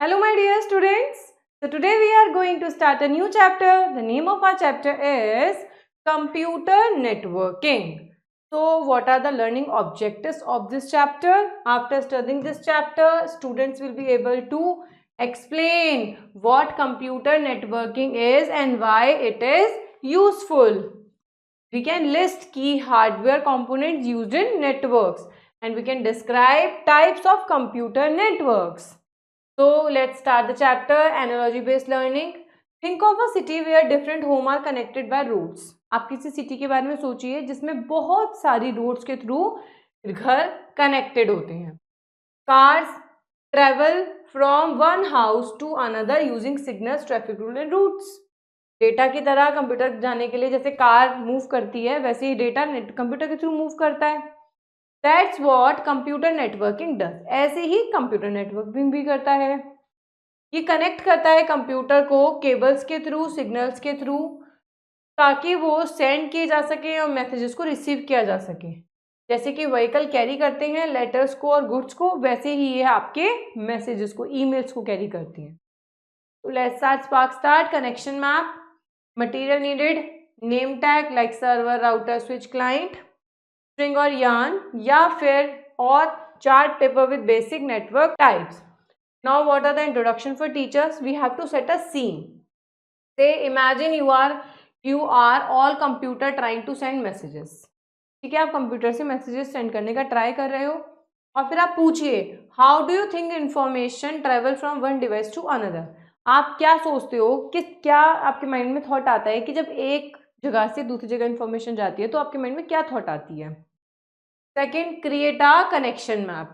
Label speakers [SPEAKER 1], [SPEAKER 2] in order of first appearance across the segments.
[SPEAKER 1] Hello my dear students. So today we are going to start a new chapter. The name of our chapter is Computer Networking. So what are the learning objectives of this chapter? After studying this chapter, students will be able to explain what computer networking is and why it is useful. We can list key hardware components used in networks and we can describe types of computer networks. So let's start the chapter analogy based learning. Think of a city where different homes are connected by roads. आप किसी city के बारे में सोचिए जिसमें बहुत सारी roads के थ्रू घर कनेक्टेड होते हैं. Cars travel from one house to another using signals, traffic rule and routes. Data की तरह कंप्यूटर जाने के लिए जैसे कार मूव करती है वैसे ही डेटा कंप्यूटर के थ्रू मूव करता है. That's what computer networking does. ऐसे ही कंप्यूटर नेटवर्किंग भी करता है. ये कनेक्ट करता है कंप्यूटर को केबल्स के थ्रू, सिग्नल्स के थ्रू, ताकि वो सेंड किए जा सके और मैसेजेस को रिसीव किया जा सके. जैसे कि व्हीकल कैरी करते हैं लेटर्स को और गुड्स को, वैसे ही ये आपके मैसेजेस को, ईमेल्स को कैरी करती हैं. तो let's start connection map. Material needed, name tag like server, router, switch, client, string और yarn या फिर और chart paper with basic network types. Now what are the introduction for teachers? We have to set a scene. Say imagine you are all computer trying to send messages. ठीक है, आप computer से messages send करने का try कर रहे हो और फिर आप पूछिए how do you think information travel from one device to another. आप क्या सोचते हो कि क्या आपके माइंड में थॉट आता है कि जब एक जगह से दूसरी जगह इन्फॉर्मेशन जाती है तो आपके माइंड में क्या थॉट आती है. Second, create a connection map.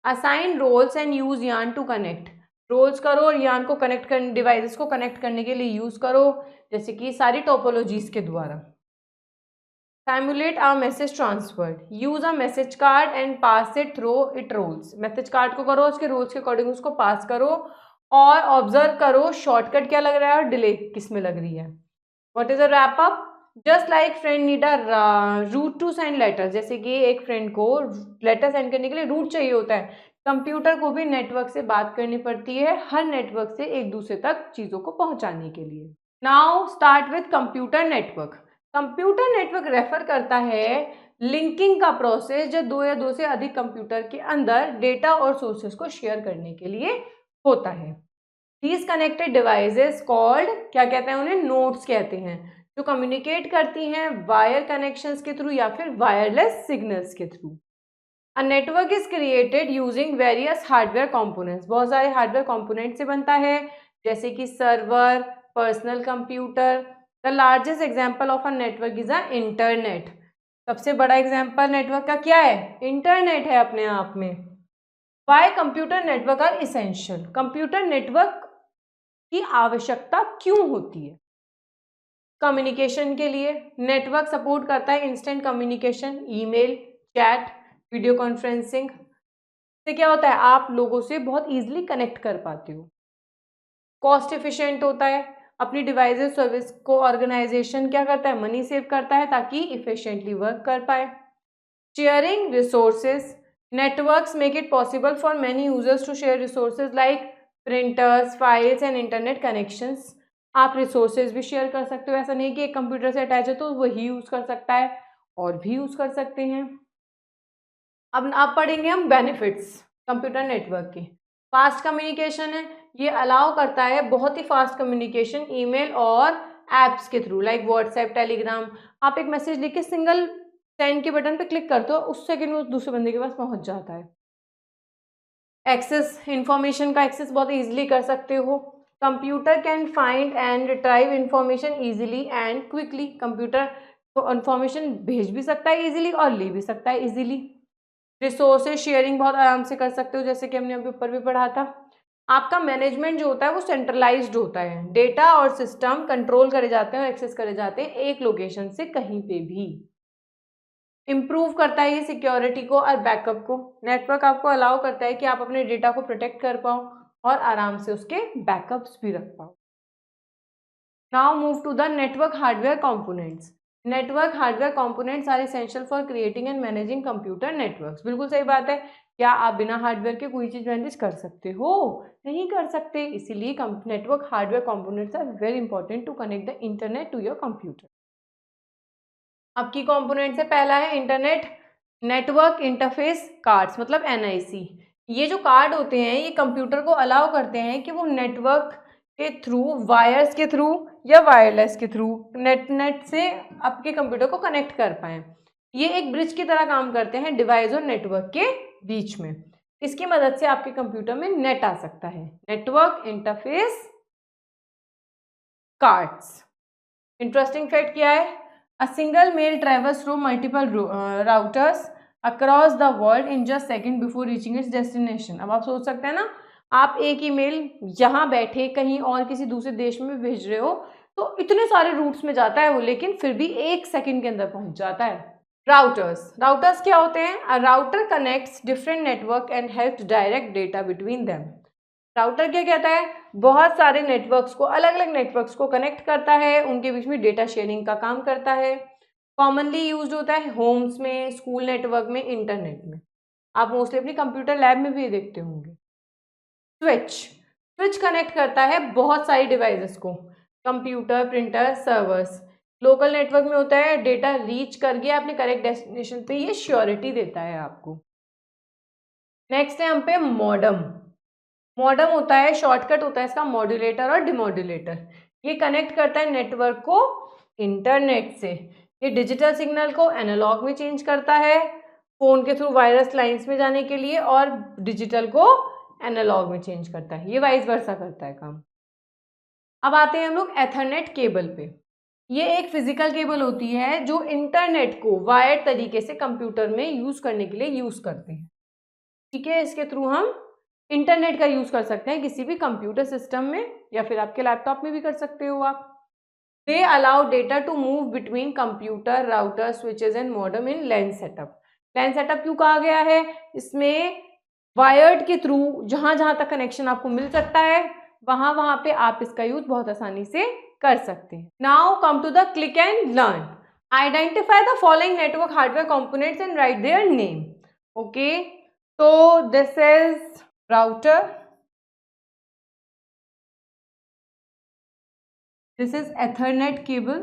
[SPEAKER 1] Assign roles and use yarn to connect. Roles करो और yarn को कनेक्ट कर डिवाइसेस को कनेक्ट करने के लिए यूज करो, जैसे कि सारी टोपोलॉजीज के द्वारा. Simulate a message transfer. Use a message card and pass it through its rules. Message card को करो, उसके रूल्स के अकॉर्डिंग उसको पास करो और ऑब्जर्व करो शॉर्टकट क्या लग रहा है और डिले किस में लग रही है. What is a wrap up? Just like friend need a route to send letters. जैसे कि एक फ्रेंड को लेटर सेंड करने के लिए रूट चाहिए होता है, कंप्यूटर को भी नेटवर्क से बात करनी पड़ती है हर नेटवर्क से एक दूसरे तक चीज़ों को पहुंचाने के लिए. Now start with computer network. Computer network refer करता है लिंकिंग का प्रोसेस जो दो या दो से अधिक कंप्यूटर के अंदर डेटा और सोर्सेस को शेयर करने के लिए होता है. These connected devices called क्या कहते हैं उन्हें, नोड्स कहते हैं, जो कम्युनिकेट करती हैं वायर कनेक्शंस के थ्रू या फिर वायरलेस सिग्नल्स के through. A network is created using various hardware components. बहुत सारे हार्डवेयर कंपोनेंट से बनता है जैसे कि server, personal computer. The largest example of a network is a internet. सबसे बड़ा एग्जाम्पल नेटवर्क का क्या है, इंटरनेट है अपने आप में. Why computer network are essential. Computer network की आवश्यकता क्यों होती है, कम्युनिकेशन के लिए. नेटवर्क सपोर्ट करता है instant communication, email, chat, video conferencing से क्या होता है आप लोगों से बहुत इजीली कनेक्ट कर पाते हो. कॉस्ट एफिशिएंट होता है, अपनी डिवाइसेस सर्विस को ऑर्गेनाइजेशन क्या करता है, मनी सेव करता है ताकि इफिशिएंटली वर्क कर पाए. Sharing resources. Networks make it possible for many users to share resources like printers, files and internet connections. आप रिसोर्सेज भी शेयर कर सकते हो, ऐसा नहीं कि एक कंप्यूटर से अटैच है तो वही यूज़ कर सकता है, और भी यूज़ कर सकते हैं. अब आप पढ़ेंगे हम बेनिफिट्स कंप्यूटर नेटवर्क के. फास्ट कम्युनिकेशन है, ये अलाउ करता है बहुत ही फास्ट कम्युनिकेशन ईमेल और एप्स के थ्रू लाइक व्हाट्सएप, टेलीग्राम. आप एक मैसेज लिख के सिंगल सेंड के बटन पे क्लिक करते हो, उस सेकंड में दूसरे बंदे के पास पहुंच जाता है. एक्सेस, इंफॉर्मेशन का एक्सेस बहुत ईजिली कर सकते हो. Computer can find and retrieve information easily and quickly. Computer information भेज भी सकता है ईजिली और ले भी सकता है ईजिली. रिसोर्सेज शेयरिंग बहुत आराम से कर सकते हो, जैसे कि हमने अभी ऊपर भी पढ़ा था. आपका मैनेजमेंट जो होता है वो सेंट्रलाइज्ड होता है, डेटा और सिस्टम कंट्रोल करे जाते हैं और एक्सेस करे जाते हैं एक लोकेशन से कहीं पे भी. इम्प्रूव करता है ये सिक्योरिटी को और बैकअप को. नेटवर्क आपको अलाउ करता है कि आप अपने डेटा को प्रोटेक्ट कर पाओ और आराम से उसके बैकअप्स भी रख पाओ. Now move to the network hardware components. Network hardware components are essential for creating and managing computer networks. बिल्कुल सही बात है, क्या आप बिना हार्डवेयर के कोई चीज़ मैनेज कर सकते हो? नहीं कर सकते। इसीलिए network hardware components are very important to connect the internet to your computer. अब की कंपोनेंट से पहला है इंटरनेट नेटवर्क इंटरफेस कार्ड्स, मतलब NIC। ये जो कार्ड होते हैं ये कंप्यूटर को अलाउ करते हैं कि वो नेटवर्क के थ्रू, वायर्स के थ्रू या वायरलेस के थ्रू नेट से आपके कंप्यूटर को कनेक्ट कर पाएँ। ये एक ब्रिज की तरह काम करते हैं डिवाइस और नेटवर्क के बीच में। इसकी मदद से आपके कंप्यूटर में नेट आ सकता है। Network interface cards. Interesting fact क्या है? A single male travels through multiple routers across the world in just second before reaching it's destination. अब आप सोच सकते हैं ना, आप एक ईमेल यहाँ बैठे कहीं और किसी दूसरे देश में भेज रहे हो तो इतने सारे रूट्स में जाता है वो, लेकिन फिर भी 1 सेकंड के अंदर पहुंच जाता है। राउटर्स क्या होते हैं? A router connects different network and helps direct data between them. Router क्या कहता है? बहुत सारे नेटवर्क्स को, अलग अलग नेटवर्क्स को कनेक्ट करता है, उनके बीच में डेटा शेयरिंग का काम करता है। कॉमनली यूज्ड होता है होम्स में, स्कूल नेटवर्क में, इंटरनेट में। आप मोस्टली अपनी कंप्यूटर लैब में भी देखते होंगे। स्विच कनेक्ट करता है बहुत सारी डिवाइसेस को, computer, printer, servers. Local network में होता है डेटा रीच कर गया अपने करेक्ट डेस्टिनेशन पे, ये श्योरिटी देता है आपको। नेक्स्ट है हम पे मॉडम। मॉडम होता है, शॉर्टकट होता है इसका मॉड्यूलेटर और डिमॉड्यूलेटर। ये कनेक्ट करता है नेटवर्क को इंटरनेट से। ये डिजिटल सिग्नल को एनालॉग में चेंज करता है फोन के थ्रू वायरलेस लाइंस में जाने के लिए, और डिजिटल को एनालॉग में चेंज करता है। ये वाइस वर्सा करता है काम। अब आते हैं हम लोग एथरनेट केबल पे। ये एक फिजिकल केबल होती है जो इंटरनेट को वायर्ड तरीके से कंप्यूटर में यूज करने के लिए यूज करते हैं। ठीक है, इसके थ्रू हम इंटरनेट का यूज कर सकते हैं किसी भी कंप्यूटर सिस्टम में, या फिर आपके लैपटॉप में भी कर सकते हो आप। They allow data to move between computer, router, switches and modem in LAN setup. LAN setup क्यों कहा गया है? इसमें वायर्ड के थ्रू जहां जहां तक कनेक्शन आपको मिल सकता है वहां पे आप इसका यूज बहुत आसानी से कर सकते हैं। Now come to the click and learn. Identify the following network hardware components and write their name. Okay, तो this is router, this is Ethernet cable,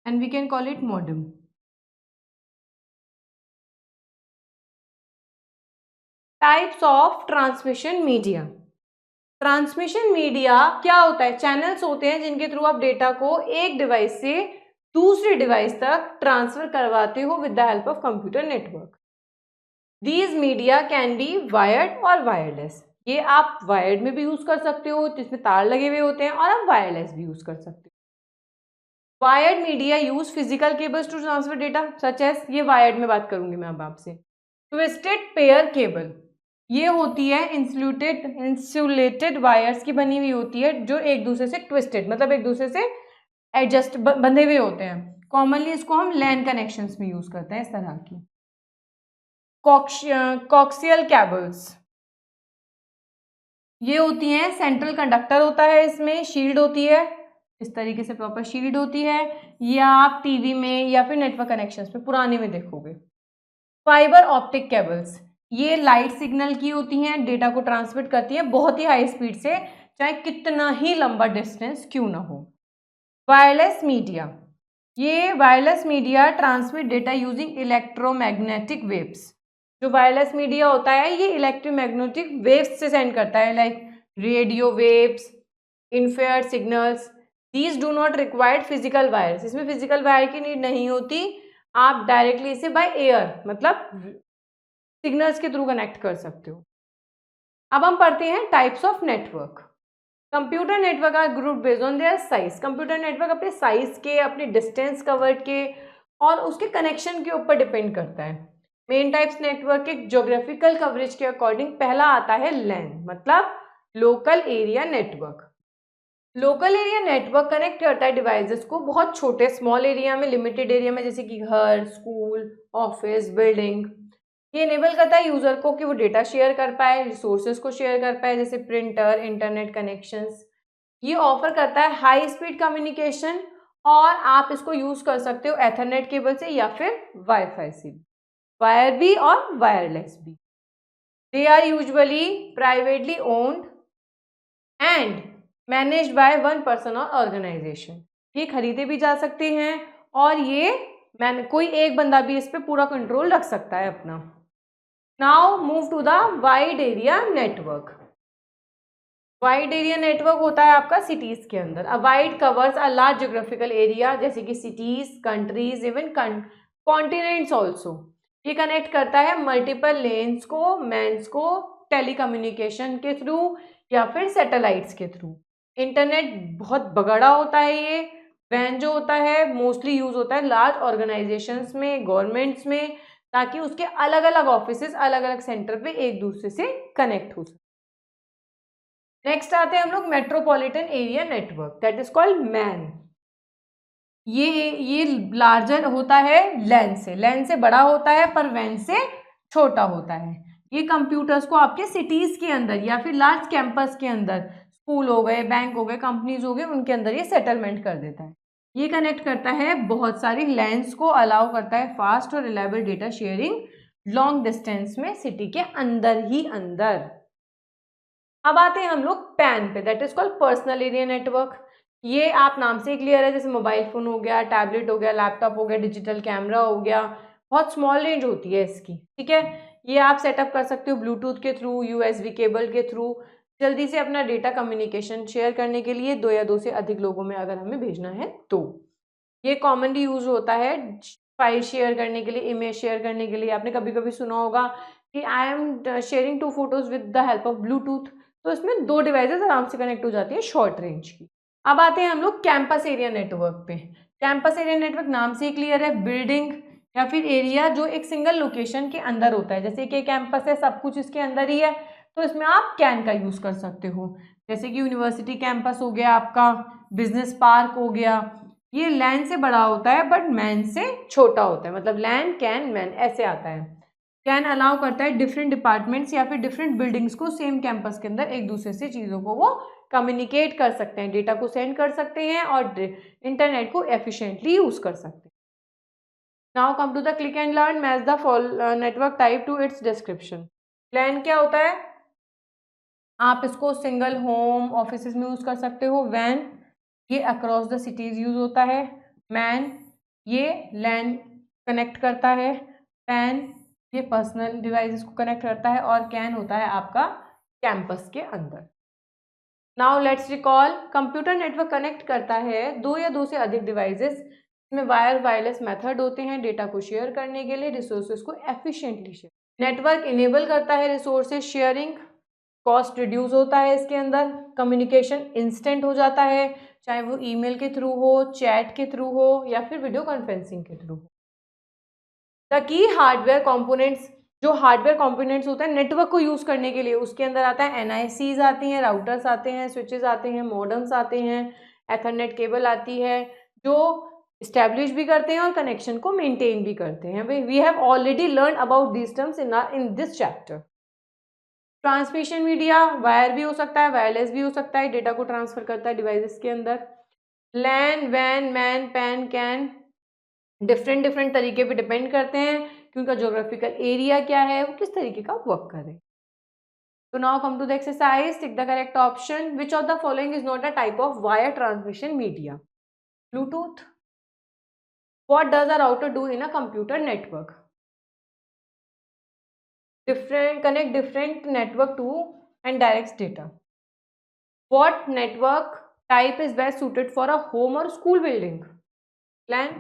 [SPEAKER 1] and we can call it modem. Types of transmission media. Transmission media क्या होता है? Channels होते हैं जिनके through आप data को एक डिवाइस से दूसरे डिवाइस तक ट्रांसफर करवाते हो with the help of computer network. These media can be wired और वायरलेस। ये आप वायर्ड में भी यूज कर सकते हो जिसमें तार लगे हुए होते हैं, और आप वायरलेस भी यूज कर सकते हो। Wired media use physical cables to transfer data such as, ये वायर्ड में बात करूंगी मैं अब आपसे। ट्विस्टेड पेयर केबल, ये होती है इंसुलेटेड वायर्स की बनी हुई होती है जो एक दूसरे से ट्विस्टेड, मतलब एक दूसरे से एडजस्ट बंधे हुए होते हैं। कॉमनली इसको हम लैन कनेक्शंस में यूज करते हैं इस तरह की। कॉक्सियल केबल्स, ये होती हैं, सेंट्रल कंडक्टर होता है इसमें, शील्ड होती है, इस तरीके से प्रॉपर शील्ड होती है। ये आप टीवी में या फिर नेटवर्क कनेक्शंस में पुराने में देखोगे। फाइबर ऑप्टिक केबल्स, ये लाइट सिग्नल की होती हैं, डेटा को ट्रांसमिट करती है बहुत ही हाई स्पीड से, चाहे कितना ही लंबा डिस्टेंस क्यों ना हो। वायरलेस मीडिया, ये wireless media transmit data using electromagnetic waves. जो वायरलेस मीडिया होता है ये इलेक्ट्रोमैग्नेटिक वेव्स से सेंड करता है, like radio waves, infrared signals. These do not required physical wires, इसमें फिजिकल वायर की नीड नहीं होती, आप डायरेक्टली इसे बाय एयर मतलब सिग्नल्स के थ्रू कनेक्ट कर सकते हो। अब हम पढ़ते हैं types of network. Computer network are group based on their size. Computer network अपने साइज के, अपने डिस्टेंस कवर्ड के और उसके कनेक्शन के ऊपर डिपेंड करता है। मेन टाइप्स नेटवर्क के ज्योग्राफिकल कवरेज के अकॉर्डिंग पहला आता है लैन, मतलब local area network. Local area network connect करता है डिवाइसेस को बहुत छोटे स्मॉल एरिया में, लिमिटेड एरिया में, जैसे कि घर, स्कूल, ऑफिस, बिल्डिंग। ये इनेबल करता है यूजर को कि वो डेटा शेयर कर पाए, रिसोर्सेज को शेयर कर पाए, जैसे प्रिंटर, इंटरनेट कनेक्शंस। ये ऑफर करता है हाई स्पीड कम्युनिकेशन और आप इसको यूज कर सकते हो एथरनेट केबल से या फिर वाईफाई से, वायर भी और वायरलेस भी। They are usually privately owned and managed by one person और ऑर्गेनाइजेशन। ये खरीदे भी जा सकते हैं और ये कोई एक बंदा भी इस पे पूरा कंट्रोल रख सकता है अपना। Now move to the wide area network. Wide area network होता है आपका सिटीज के अंदर। A wide covers a large geographical area, जैसे कि cities, countries, even continents also. ये कनेक्ट करता है मल्टीपल लेन्स को, मैन्स को टेलीकम्युनिकेशन के थ्रू या फिर सैटेलाइट्स के थ्रू। इंटरनेट बहुत बगड़ा होता है ये। वैन जो होता है मोस्टली यूज होता है लार्ज ऑर्गेनाइजेशंस में, गवर्नमेंट्स में, ताकि उसके अलग अलग ऑफिसेस अलग अलग सेंटर पे एक दूसरे से कनेक्ट हो सके। नेक्स्ट आते हैं हम लोग metropolitan area network, that is called man. ये लार्जर होता है लैन से बड़ा होता है पर वैन से छोटा होता है। ये कंप्यूटर्स को आपके सिटीज के अंदर या फिर लार्ज कैंपस के अंदर, स्कूल हो गए, बैंक हो गए, कंपनीज हो गए, उनके अंदर ये सेटलमेंट कर देता है। ये कनेक्ट करता है बहुत सारी लैंड्स को, अलाउ करता है फास्ट और reliable data sharing long distance में सिटी के अंदर ही अंदर। अब आते हैं हम लोग पैन पे, that is called personal area network. ये आप नाम से क्लियर है, जैसे मोबाइल फोन हो गया, टैबलेट हो गया, लैपटॉप हो गया, डिजिटल कैमरा हो गया। बहुत स्मॉल रेंज होती है इसकी, ठीक है। ये आप सेटअप कर सकते हो ब्लूटूथ के थ्रू, यूएसबी केबल के थ्रू, जल्दी से अपना डेटा कम्युनिकेशन शेयर करने के लिए, 2 या 2 से अधिक लोगों में अगर हमें भेजना है तो। ये कॉमनली यूज होता है फाइल शेयर करने के लिए, इमेज शेयर करने के लिए। आपने कभी कभी सुना होगा कि I am sharing 2 photos with the help of Bluetooth, तो इसमें 2 डिवाइसेस आराम से कनेक्ट हो जाती है शॉर्ट रेंज की। अब आते हैं हम लोग कैंपस एरिया नेटवर्क पे। कैंपस एरिया नेटवर्क नाम से ही क्लियर है, बिल्डिंग या फिर एरिया जो एक सिंगल लोकेशन के अंदर होता है। जैसे कि कैंपस है, सब कुछ इसके अंदर ही है, तो इसमें आप कैन का यूज कर सकते हो। जैसे कि यूनिवर्सिटी कैंपस हो गया आपका, बिजनेस पार्क हो गया। ये लैन से बड़ा होता है बट मैन से छोटा होता है, मतलब लैन, कैन, मैन ऐसे आता है। कैन अलाउ करता है डिफरेंट डिपार्टमेंट्स या फिर डिफरेंट बिल्डिंग्स को सेम कैंपस के अंदर एक दूसरे से चीज़ों को वो कम्युनिकेट कर सकते हैं, डेटा को सेंड कर सकते हैं और इंटरनेट को एफिशिएंटली यूज कर सकते हैं। Now come to the click and learn, match the network type to its description. LAN क्या होता है? आप इसको सिंगल होम ऑफिस में यूज कर सकते हो। वैन ये अक्रॉस द सिटीज यूज होता है। मैन ये लैन कनेक्ट करता है। पैन ये पर्सनल डिवाइसेस को कनेक्ट करता है और कैन होता है आपका कैंपस के अंदर। Now let's recall, computer network connect करता है 2 या 2 से अधिक डिवाइसेस। इसमें वायर वायरलेस मेथड होते हैं डेटा को शेयर करने के लिए, रिसोर्सेज को एफिशिएंटली शेयर। नेटवर्क इनेबल करता है रिसोर्सेज शेयरिंग, कॉस्ट रिड्यूस होता है इसके अंदर, कम्युनिकेशन इंस्टेंट हो जाता है, चाहे वो ईमेल के थ्रू हो, चैट के थ्रू हो या फिर वीडियो कॉन्फ्रेंसिंग के थ्रू हो। द की हार्डवेयर कंपोनेंट्स, जो हार्डवेयर कंपोनेंट्स होते हैं नेटवर्क को यूज करने के लिए, उसके अंदर आता है एनआईसीज आती हैं, राउटर्स आते हैं, स्विचेस आते हैं, मॉडेम्स आते हैं, एथरनेट केबल आती है, जो इस्टेब्लिश भी करते हैं और कनेक्शन को मेंटेन भी करते हैं। We have already learn about these terms in this chapter. Transmission media wire भी हो सकता है, वायरलेस भी हो सकता है, डेटा को ट्रांसफर करता है डिवाइसेस के अंदर। लैन, वैन, MAN, PAN, CAN different different तरीके पे डिपेंड करते हैं कि उनका ज्योग्राफिकल एरिया क्या है, वो किस तरीके का वर्क करे। तो now come to the exercise, tick the correct option. Which of the following is not a type of wire transmission media? Bluetooth. What does a router do in a computer network? Connect different network to and directs data. What network type is best suited for a home or school building? LAN.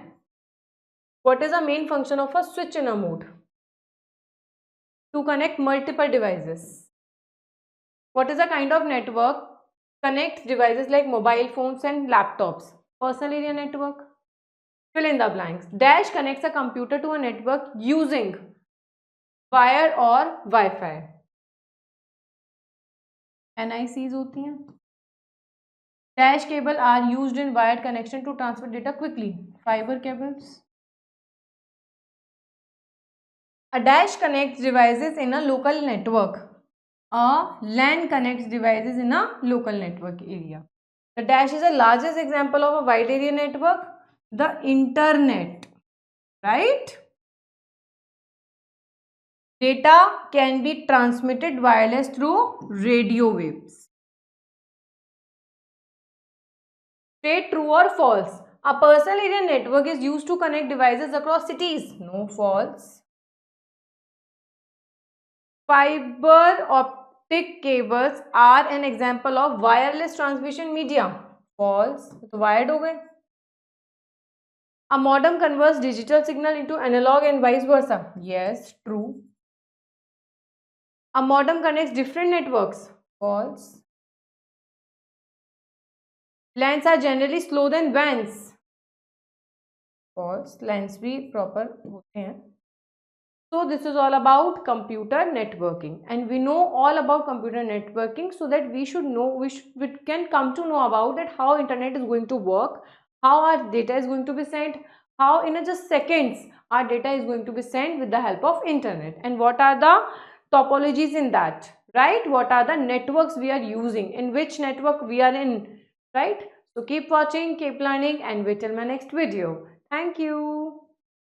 [SPEAKER 1] What is the main function of a switch in a mode? To connect multiple devices. What is the kind of network connects devices like mobile phones and laptops? Personal area network. Fill in the blanks. Dash connects a computer to a network using wire और WiFi. NICs होती हैं। Dash cable are used in wired connection to transfer data quickly, fibre cables. A dash connects devices in a local network, a LAN connects devices in a local network area. The dash is the largest example of a wide area network, the internet, right? Data can be transmitted wireless through radio waves. State true or false. A personal area network is used to connect devices across cities. No, false. Fiber optic cables are an example of wireless transmission medium. False. तो wired हो गए. A modem converts digital signal into analog and vice versa. Yes, true. A modem connects different networks. False. LANs are generally slow than WANs. False. LANs भी proper होते हैं. So this is all about computer networking, and we know all about computer networking, so that we should know, we can come to know about that how internet is going to work, how our data is going to be sent, how in just seconds our data is going to be sent with the help of internet, and what are the topologies in that, right? What are the networks we are using, in which network we are in, right? So keep watching, keep learning, and wait till my next video. Thank you.